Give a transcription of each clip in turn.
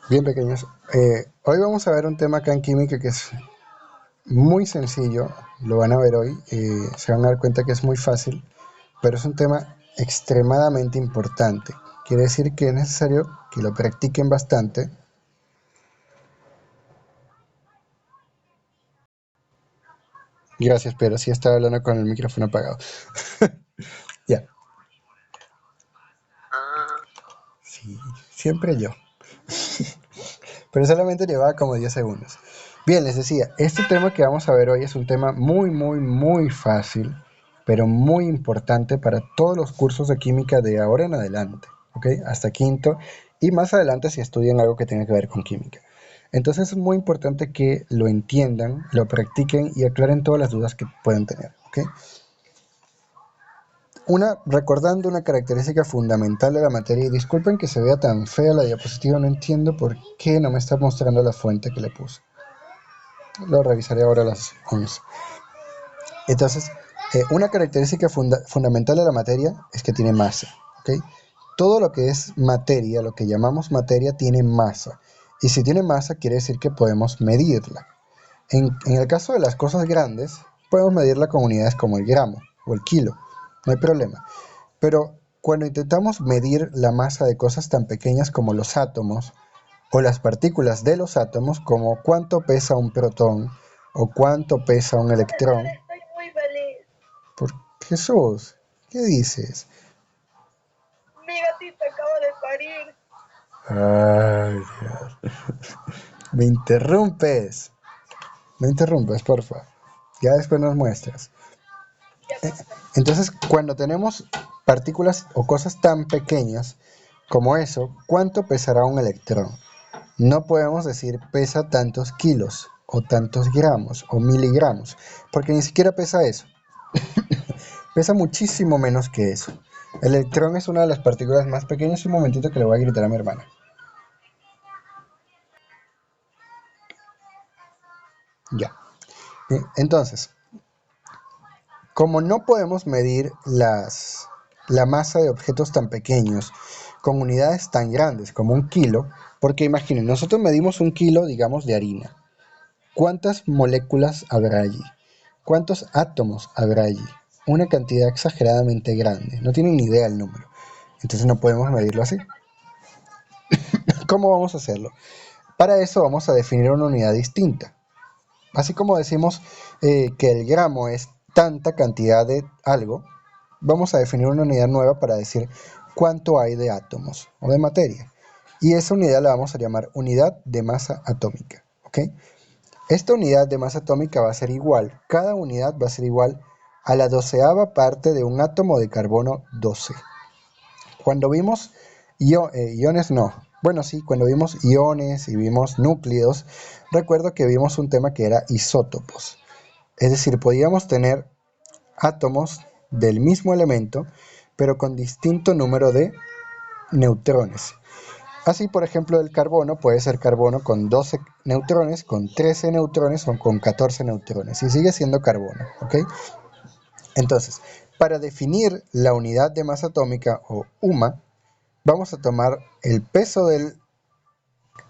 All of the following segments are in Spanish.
Bien pequeños. Hoy vamos a ver un tema acá en química que es muy sencillo, lo van a ver hoy, se van a dar cuenta que es muy fácil, pero es un tema extremadamente importante. Quiere decir que es necesario que lo practiquen bastante. Gracias, pero sí estaba hablando con el micrófono apagado. Ya, sí, siempre yo. Pero solamente llevaba como 10 segundos. Bien, les decía, este tema que vamos a ver hoy es un tema muy fácil, pero muy importante para todos los cursos de química de ahora en adelante, ¿ok? Hasta quinto y más adelante si estudian algo que tenga que ver con química. Entonces es muy importante que lo entiendan, lo practiquen y aclaren todas las dudas que puedan tener, ¿ok? Recordando una característica fundamental de la materia, y disculpen que se vea tan fea la diapositiva, no entiendo por qué no me está mostrando la fuente que le puse. Lo revisaré ahora a las 11. Entonces, una característica fundamental de la materia es que tiene masa. ¿Ok? Todo lo que es materia, lo que llamamos materia, tiene masa. Y si tiene masa, quiere decir que podemos medirla. En el caso de las cosas grandes, podemos medirla con unidades como el gramo o el kilo. No hay problema. Pero cuando intentamos medir la masa de cosas tan pequeñas como los átomos, o las partículas de los átomos, como cuánto pesa un protón o cuánto pesa un electrón. Estoy muy feliz. Por Jesús, ¿qué dices? Mi gatito acaba de parir. Ay, Dios. Me interrumpes. Me interrumpes, porfa. Ya después nos muestras. Entonces, cuando tenemos partículas o cosas tan pequeñas como eso, ¿cuánto pesará un electrón? No podemos decir pesa tantos kilos o tantos gramos o miligramos, porque ni siquiera pesa eso. Pesa muchísimo menos que eso. El electrón es una de las partículas más pequeñas. Un momentito que le voy a gritar a mi hermana. Ya. Entonces, como no podemos medir la masa de objetos tan pequeños con unidades tan grandes como un kilo, porque imaginen, nosotros medimos un kilo, digamos, de harina. ¿Cuántas moléculas habrá allí? ¿Cuántos átomos habrá allí? Una cantidad exageradamente grande. No tienen ni idea el número. Entonces no podemos medirlo así. ¿Cómo vamos a hacerlo? Para eso vamos a definir una unidad distinta. Así como decimos que el gramo es tanta cantidad de algo, vamos a definir una unidad nueva para decir cuánto hay de átomos o de materia. Y esa unidad la vamos a llamar unidad de masa atómica. ¿Ok? Esta unidad de masa atómica va a ser igual, cada unidad va a ser igual a la 12ª parte de un átomo de carbono 12. Cuando vimos iones, no, bueno sí, cuando vimos iones y vimos núcleos, recuerdo que vimos un tema que era isótopos. Es decir, podíamos tener átomos del mismo elemento, pero con distinto número de neutrones. Así, por ejemplo, el carbono puede ser carbono con 12 neutrones, con 13 neutrones o con 14 neutrones. Y sigue siendo carbono, ¿ok? Entonces, para definir la unidad de masa atómica o UMA, vamos a tomar el peso del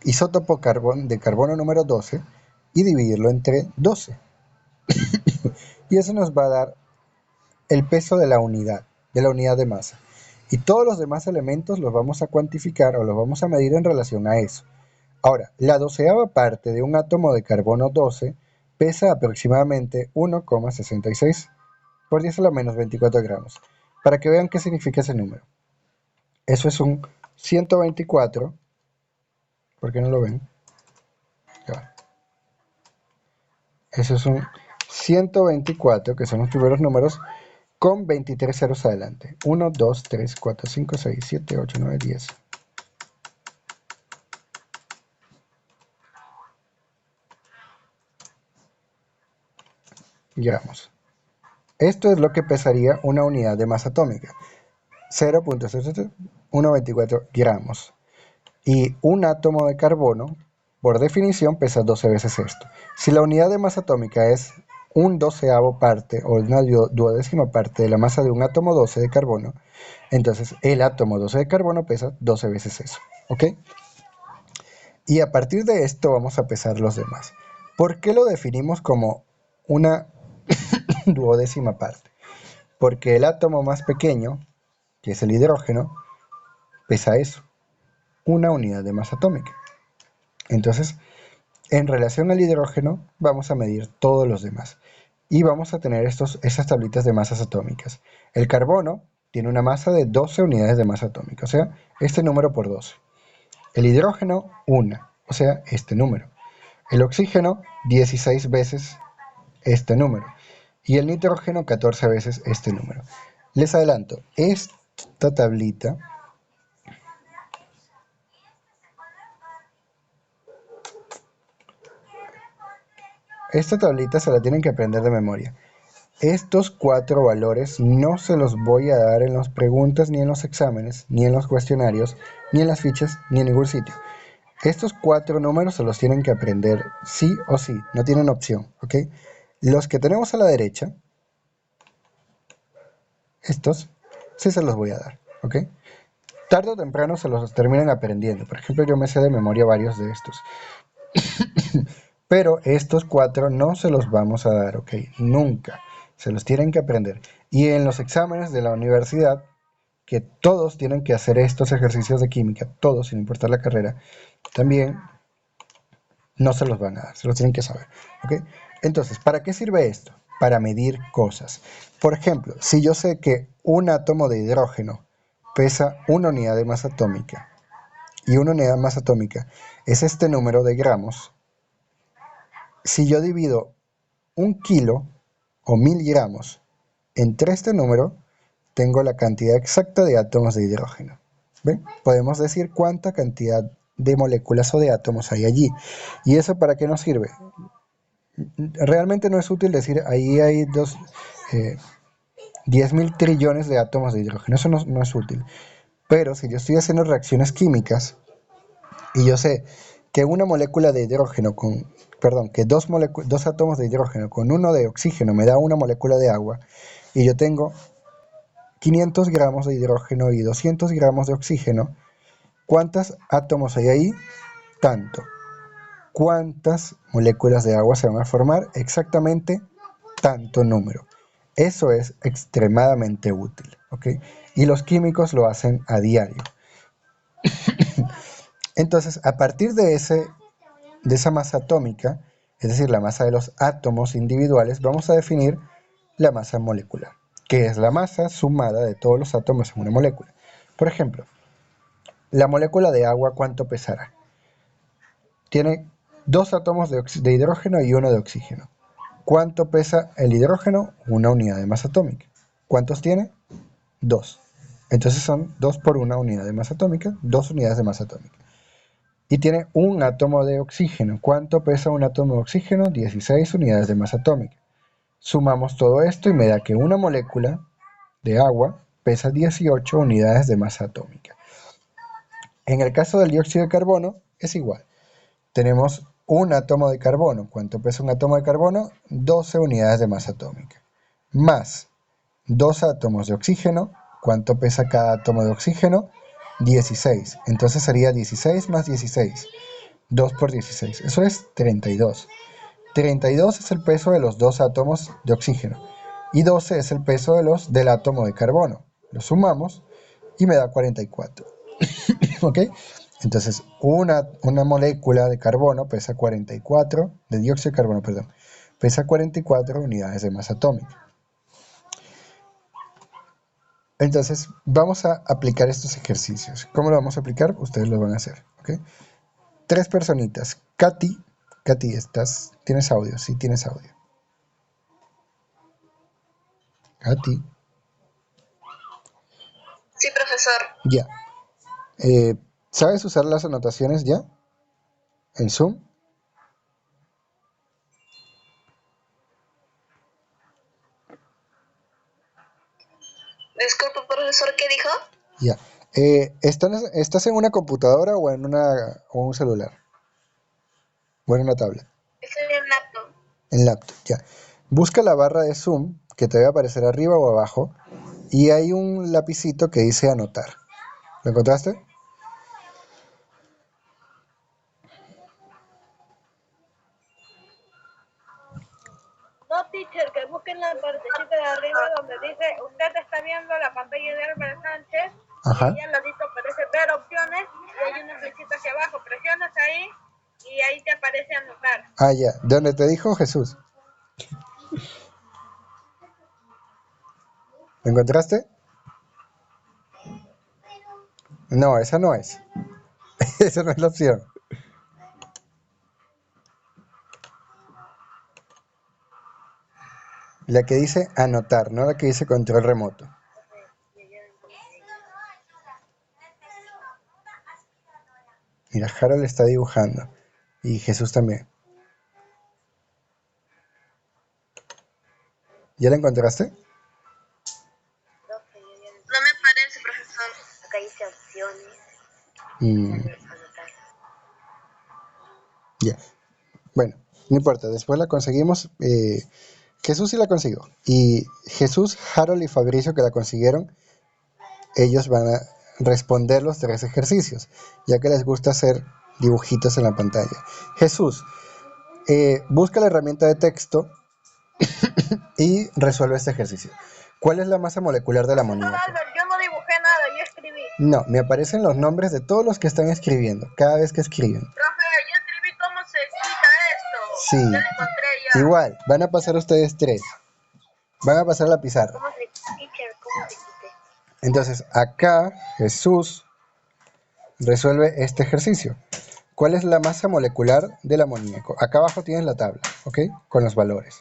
isótopo de carbono número 12 y dividirlo entre 12. Y eso nos va a dar el peso de la unidad de masa. Y todos los demás elementos los vamos a cuantificar o los vamos a medir en relación a eso. Ahora, la 12ª parte de un átomo de carbono 12 pesa aproximadamente 1,66 por 10 a la menos 24 gramos. Para que vean qué significa ese número. Eso es un 124. ¿Por qué no lo ven? Ya. Eso es un 124, que son los primeros números, con 23 ceros adelante. 1, 2, 3, 4, 5, 6, 7, 8, 9, 10. Gramos. Esto es lo que pesaría una unidad de masa atómica. 0.124 gramos. Y un átomo de carbono, por definición, pesa 12 veces esto. Si la unidad de masa atómica es un doceavo parte o una duodécima parte de la masa de un átomo 12 de carbono, entonces el átomo 12 de carbono pesa 12 veces eso. ¿Ok? Y a partir de esto vamos a pesar los demás. ¿Por qué lo definimos como una duodécima parte? Porque el átomo más pequeño, que es el hidrógeno, pesa eso, una unidad de masa atómica. Entonces, en relación al hidrógeno, vamos a medir todos los demás. Y vamos a tener estas tablitas de masas atómicas. El carbono tiene una masa de 12 unidades de masa atómica, o sea, este número por 12. El hidrógeno, 1, o sea, este número. El oxígeno, 16 veces este número. Y el nitrógeno, 14 veces este número. Les adelanto, esta tablita se la tienen que aprender de memoria. Estos 4 valores no se los voy a dar en las preguntas, ni en los exámenes, ni en los cuestionarios, ni en las fichas, ni en ningún sitio. Estos 4 números se los tienen que aprender sí o sí, no tienen opción, ¿ok? Los que tenemos a la derecha, estos, sí se los voy a dar, ¿ok? Tarde o temprano se los terminan aprendiendo. Por ejemplo, yo me sé de memoria varios de estos. Pero estos 4 no se los vamos a dar, ¿ok? Nunca. Se los tienen que aprender. Y en los exámenes de la universidad, que todos tienen que hacer estos ejercicios de química, todos, sin importar la carrera, también no se los van a dar, se los tienen que saber, ¿ok? Entonces, ¿para qué sirve esto? Para medir cosas. Por ejemplo, si yo sé que un átomo de hidrógeno pesa una unidad de masa atómica, y una unidad de masa atómica es este número de gramos, si yo divido 1 kilo o 1000 gramos entre este número, tengo la cantidad exacta de átomos de hidrógeno. ¿Ven? Podemos decir cuánta cantidad de moléculas o de átomos hay allí. ¿Y eso para qué nos sirve? Realmente no es útil decir ahí hay 10.000 trillones de átomos de hidrógeno. Eso no es útil. Pero si yo estoy haciendo reacciones químicas y yo sé que una molécula de hidrógeno que dos átomos de hidrógeno con uno de oxígeno me da una molécula de agua, y yo tengo 500 gramos de hidrógeno y 200 gramos de oxígeno, ¿cuántos átomos hay ahí? Tanto. ¿Cuántas moléculas de agua se van a formar? Exactamente tanto número. Eso es extremadamente útil, ¿ok? Y los químicos lo hacen a diario. Entonces, a partir de esa masa atómica, es decir, la masa de los átomos individuales, vamos a definir la masa molecular, que es la masa sumada de todos los átomos en una molécula. Por ejemplo, la molécula de agua, ¿cuánto pesará? Tiene 2 átomos de hidrógeno y uno de oxígeno. ¿Cuánto pesa el hidrógeno? Una unidad de masa atómica. ¿Cuántos tiene? 2. Entonces son 2 por una unidad de masa atómica, 2 unidades de masa atómica. Y tiene un átomo de oxígeno. ¿Cuánto pesa un átomo de oxígeno? 16 unidades de masa atómica. Sumamos todo esto y me da que una molécula de agua pesa 18 unidades de masa atómica. En el caso del dióxido de carbono es igual. Tenemos un átomo de carbono. ¿Cuánto pesa un átomo de carbono? 12 unidades de masa atómica. Más 2 átomos de oxígeno. ¿Cuánto pesa cada átomo de oxígeno? 16. Entonces sería 16 más 16. 2 por 16. Eso es 32. 32 es el peso de los 2 átomos de oxígeno. Y 12 es el peso del átomo de carbono. Lo sumamos y me da 44. ¿Ok? Entonces, una molécula de carbono pesa 44, de dióxido de carbono, perdón, pesa 44 unidades de masa atómica. Entonces, vamos a aplicar estos ejercicios. ¿Cómo lo vamos a aplicar? Ustedes lo van a hacer, ¿ok? 3 personitas. Katy, ¿tienes audio? Sí, tienes audio. Katy. Sí, profesor. Ya. ¿Sabes usar las anotaciones ya? ¿En Zoom? Disculpe, profesor, ¿qué dijo? Ya. ¿Estás en una computadora o en un celular? ¿O en una tablet? Estoy en laptop. En laptop, ya. Busca la barra de Zoom que te va a aparecer arriba o abajo y hay un lapicito que dice anotar. ¿Lo encontraste? teacher, que busquen la partecita de arriba donde dice usted está viendo la pantalla de Albert Sánchez. Ajá. Y ahí al ladito aparece ver opciones y hay una flechita hacia abajo. Presionas ahí y ahí te aparece anotar. Ah, ya. ¿Dónde te dijo Jesús? ¿Lo encontraste? No, esa no es. Esa no es la opción. La que dice anotar, no la que dice control remoto. Mira, Harold está dibujando. Y Jesús también. ¿Ya la encontraste? No me parece, profesor. Acá dice opciones, Mm, anotar. ya. Bueno, no importa. Después la conseguimos. Jesús sí la consiguió. Y Jesús, Harold y Fabricio que la consiguieron, ellos van a responder los 3 ejercicios, ya que les gusta hacer dibujitos en la pantalla. Jesús, busca la herramienta de texto y resuelve este ejercicio. ¿Cuál es la masa molecular del amoníaco? Albert, yo no dibujé nada, yo escribí. No, me aparecen los nombres de todos los que están escribiendo, cada vez que escriben. Profe, yo escribí cómo se quita esto. Sí, Ya lo encontré ya. igual, van a pasar ustedes 3. Van a pasar la pizarra. ¿Cómo se quite? Entonces, acá Jesús resuelve este ejercicio. ¿Cuál es la masa molecular del amoníaco? Acá abajo tienes la tabla, ¿ok? Con los valores.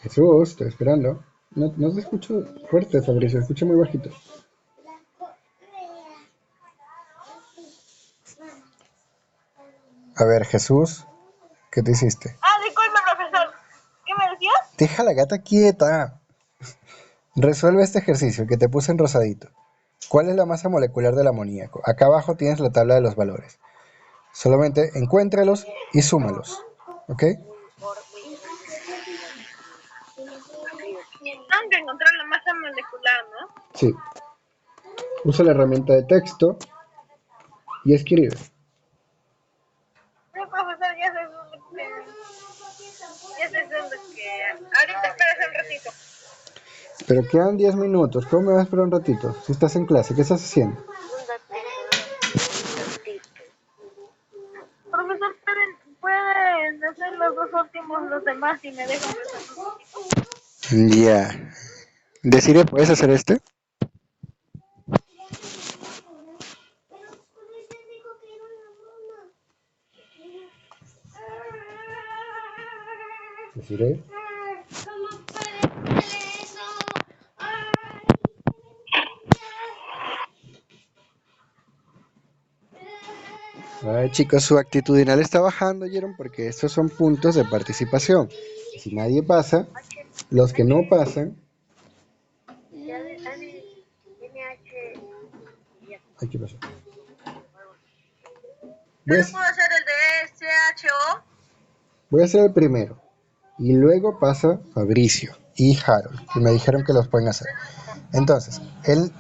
Jesús, estoy esperando. No te escucho fuerte, Fabricio, escucho muy bajito. A ver, Jesús, ¿qué te hiciste? Disculpe, profesor. ¿Qué me decías? Deja la gata quieta. Resuelve este ejercicio que te puse en rosadito. ¿Cuál es la masa molecular del amoníaco? Acá abajo tienes la tabla de los valores. Solamente encuéntralos y súmalos, ¿ok? Tengo que encontrar la masa molecular, ¿no? Sí. Usa la herramienta de texto y escribe. Sí, profesor, ya sé dónde que... Ya sé dónde que... Ahorita, espérate un ratito. Pero quedan 10 minutos. ¿Cómo me vas a esperar un ratito? Si estás en clase, ¿qué estás haciendo? Profesor, pueden hacer los 2 últimos, los demás, y me dejan pensar un poquito. Ya. Decide, ¿puedes hacer este? Decide. Ay, chicos, su actitudinal está bajando, ¿oyeron? Porque estos son puntos de participación. Si nadie pasa, los que no pasan... Ay, ¿qué pasó? ¿Yo no puedo hacer el de SHO? Voy a hacer el primero. Y luego pasa Fabricio y Harold, que me dijeron que los pueden hacer. Entonces, el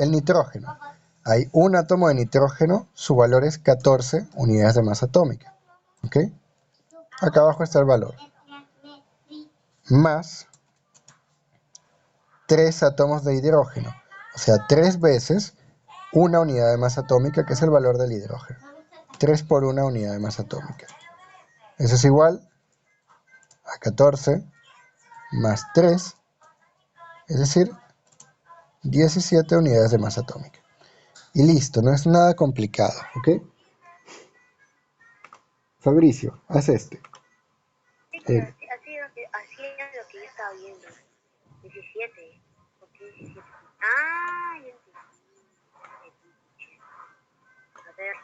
nitrógeno. Hay un átomo de nitrógeno, su valor es 14 unidades de masa atómica. ¿Ok? Acá abajo está el valor. Más 3 átomos de hidrógeno. O sea, 3 veces una unidad de masa atómica, que es el valor del hidrógeno. 3 por una unidad de masa atómica. Eso es igual a 14 más 3, es decir, 17 unidades de masa atómica. Y listo, no es nada complicado, ¿ok? Fabricio, haz este. Así es lo que yo estaba viendo. 17. ¿Por qué 17? Ah, ya entendí. A ver,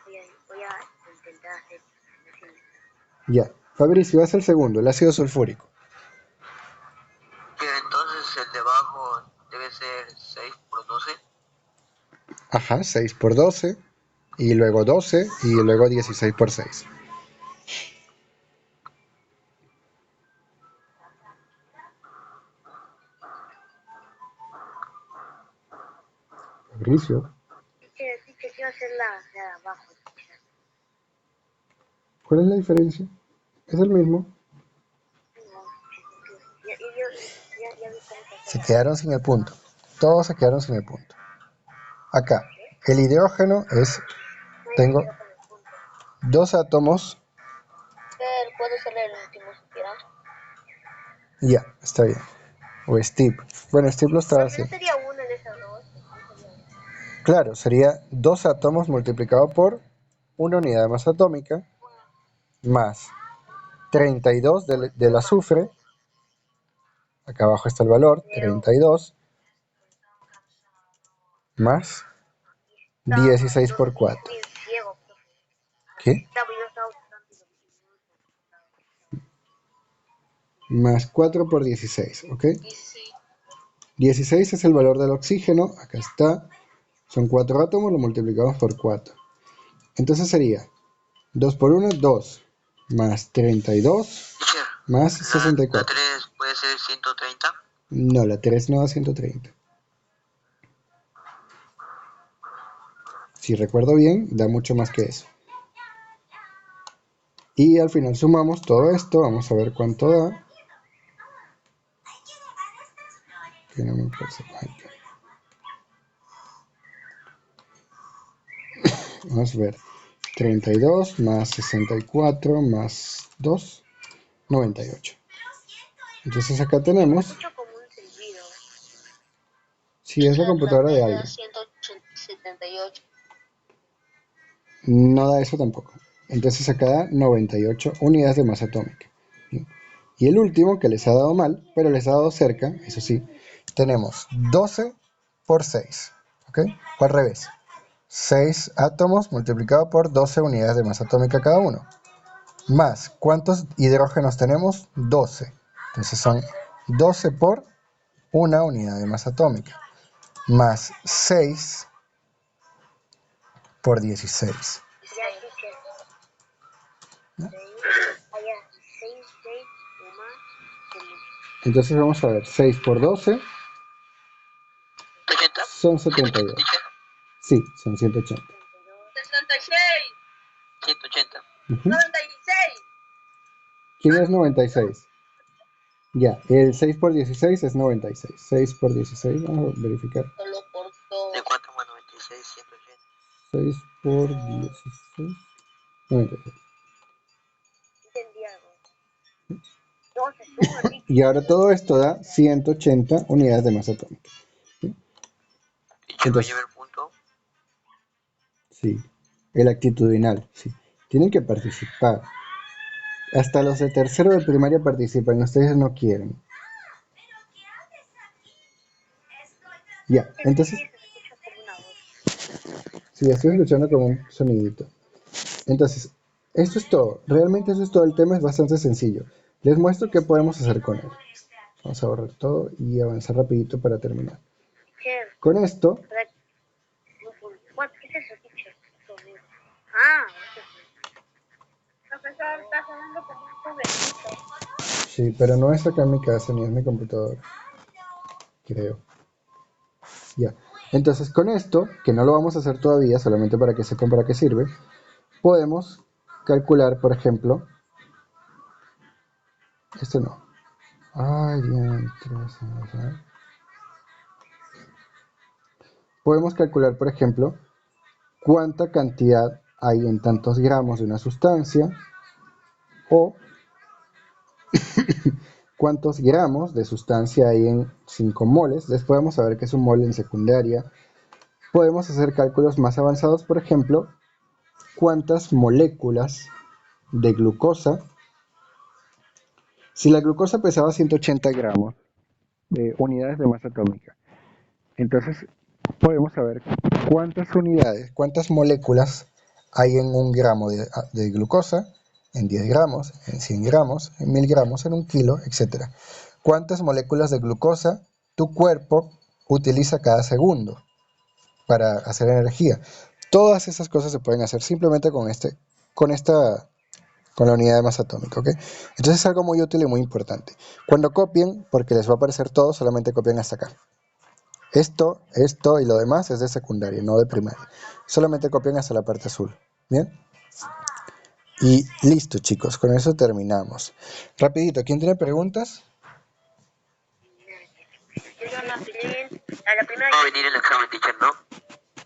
voy a intentar hacer. Ya. Fabricio, haz el segundo, el ácido sulfúrico. Entonces el de abajo debe ser 6 por 12. Ajá, 6 por 12, y luego 12, y luego 16 por 6. Fabricio. Dice, quiero hacer la de abajo. ¿Cuál es la diferencia? Es el mismo. No, ya vi cómo se Se hace. quedaron sin el punto. Todos se quedaron sin el punto. Acá, el hidrógeno es, tengo dos átomos. ¿Puedo ser el último si quieras? Ya, está bien. O Steve. Bueno, Steve lo estaba No haciendo. sería uno en esas dos. Claro, sería dos átomos multiplicado por una unidad de masa atómica más 32 del azufre. Acá abajo está el valor, 32 más 16 por 4. Bien ciego, profe. ¿Qué? Yo estaba usando Más 4 por 16, ¿ok? 16 es el valor del oxígeno, acá está. Son 4 átomos, lo multiplicamos por 4. Entonces sería 2 por 1, 2, más 32, Teacher, más la 64. 3 puede ser 130. No, la 3 no da 130. Si recuerdo bien, da mucho más que eso. Y al final sumamos todo esto, vamos a ver cuánto da. Que no me pasa. Vamos a ver. 32 más 64 más 2, 98. Entonces acá tenemos, escucho como un silbido. si es la computadora de alguien, 178. no da eso tampoco. Entonces acá da 98 unidades de masa atómica. ¿Sí? Y el último que les ha dado mal, pero les ha dado cerca, eso sí, tenemos 12 por 6. ¿Ok? O al revés. 6 átomos multiplicado por 12 unidades de masa atómica cada uno. Más, ¿cuántos hidrógenos tenemos? 12. Entonces son 12 por una unidad de masa atómica. Más 6 por 16. Ya, teacher. Allá, 6 más. Entonces vamos a ver, 6 por 12 ¿80? son 72. Teacher, Sí, son 180. 66, 180. Ujú. 96. ¿Quién es 96? Ya, el 6 por 16 es 96. 6 por 16, vamos a verificar. Solo por 2. ¿De cuánto más 96? 180. 6 por 16, 96. Entendí algo. 12, tú, Y ahora todo esto da 180 unidades de masa atómica. ¿Sí? ¿Y yo me Entonces, llevo el punto? sí, el actitudinal, sí. Tienen que participar. Hasta los de tercero de primaria participan, ustedes no quieren. Ya, entonces, sí, estoy escuchando como un sonidito. Entonces, esto es todo. Realmente eso es todo. El tema es bastante sencillo. Les muestro qué podemos hacer con él. Vamos a borrar todo y avanzar rapidito para terminar. Con esto, ¿Qué es eso, teacher? Ah, Profesor, está sonando como un juguetito. sí, pero no es acá en mi casa ni en mi computadora. Creo. Ya. Entonces, con esto, que no lo vamos a hacer todavía, solamente para que sepan para qué sirve, podemos calcular, por ejemplo, esto no. Ay, diantres, vamos a ver. Podemos calcular, por ejemplo, cuánta cantidad hay en tantos gramos de una sustancia o cuántos gramos de sustancia hay en 5 moles. Después vamos a ver qué es un mole en secundaria. Podemos hacer cálculos más avanzados, por ejemplo, cuántas moléculas de glucosa. Si la glucosa pesaba 180 gramos de unidades de masa atómica, entonces podemos saber cuántas unidades, cuántas moléculas hay en 1 gramo de glucosa, en 10 gramos, en 100 gramos, en 1000 gramos, en 1 kilo, etc. ¿Cuántas moléculas de glucosa tu cuerpo utiliza cada segundo para hacer energía? Todas esas cosas se pueden hacer simplemente con la unidad de masa atómica, ¿ok? Entonces es algo muy útil y muy importante. Cuando copien, porque les va a aparecer todo, solamente copien hasta acá. Esto y lo demás es de secundaria, no de primaria. Solamente copian hasta la parte azul. ¿Bien? Y listo, chicos, con eso terminamos. Rapidito, ¿quién tiene preguntas? Yo no sé. A la primera Va a venir el examen, teacher, ¿no?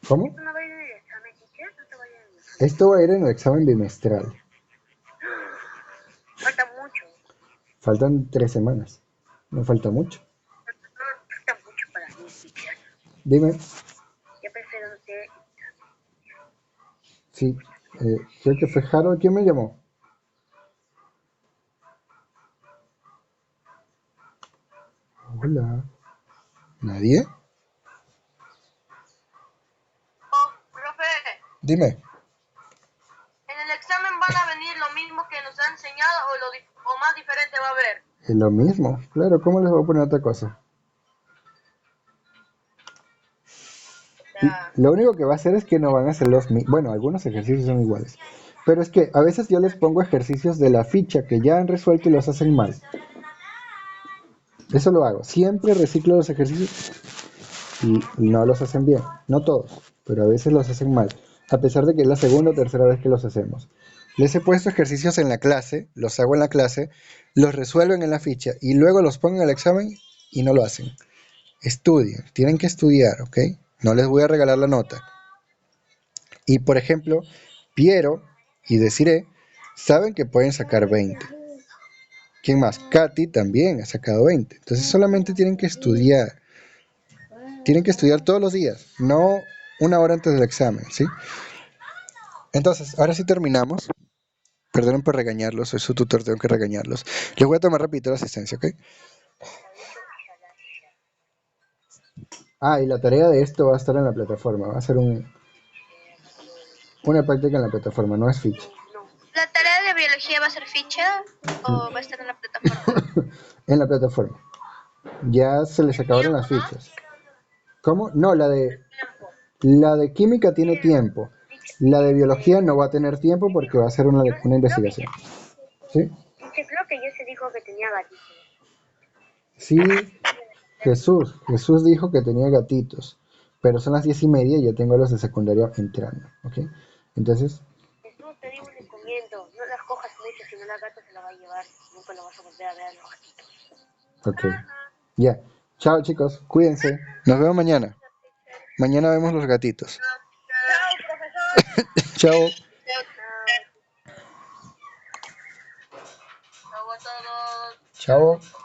¿Cómo? no va a ir en el examen, teacher. No te vayas a ir. Esto va a ir en el examen bimestral. Falta mucho. Faltan 3 semanas. No falta mucho. Falta mucho para mí, teacher. Dime. Yo prefiero no sé. Sí. Creo que fue Harold. ¿Quién me llamó? Hola. ¿Nadie? Oh, profe, Dime. ¿en el examen van a venir lo mismo que nos han enseñado o más diferente va a haber? Es lo mismo. Claro, ¿cómo les voy a poner otra cosa? Lo único que va a hacer es que no van a ser los mismos. Bueno, algunos ejercicios son iguales. Pero es que a veces yo les pongo ejercicios de la ficha que ya han resuelto y los hacen mal. Eso lo hago. Siempre reciclo los ejercicios y no los hacen bien. No todos, pero a veces los hacen mal. A pesar de que es la segunda o tercera vez que los hacemos. Les he puesto ejercicios en la clase, los hago en la clase, los resuelven en la ficha y luego los pongo en el examen y no lo hacen. Estudien, tienen que estudiar, ¿ok? No les voy a regalar la nota. Y por ejemplo, Piero y Desiree saben que pueden sacar 20. ¿Quién más? Katy también ha sacado 20. Entonces solamente tienen que estudiar. Tienen que estudiar todos los días, no una hora antes del examen, ¿sí? Entonces, ahora sí terminamos. Perdonen por regañarlos, soy su tutor, tengo que regañarlos. Les voy a tomar rapidito la asistencia, ¿ok? Ah, y la tarea de esto va a estar en la plataforma, va a ser una práctica en la plataforma, no es ficha. ¿La tarea de biología va a ser ficha o va a estar en la plataforma? En la plataforma. Ya se les acabaron las fichas. ¿Cómo? No, la de química tiene tiempo. La de biología no va a tener tiempo porque va a ser una investigación. ¿Sí? Dice, creo que yo se dijo que tenía gatito. Sí, Jesús dijo que tenía gatitos, pero son las 10:30 y ya tengo a los de secundaria entrando, ¿ok? Entonces, Jesús, te digo un encomiendo. No las cojas mucho, si no la gata se la va a llevar. Nunca lo vas a volver a ver a los gatitos. ok. Ya. Chao, chicos, cuídense. Nos vemos mañana. Mañana vemos los gatitos. Chao, profesor. Chao. Chao a todos. Chao.